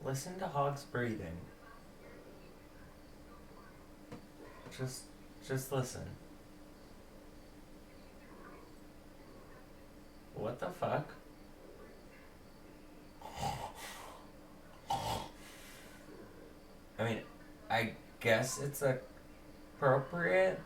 Listen to Hog's breathing. Just, just listen. What the fuck? I mean, I guess it's appropriate,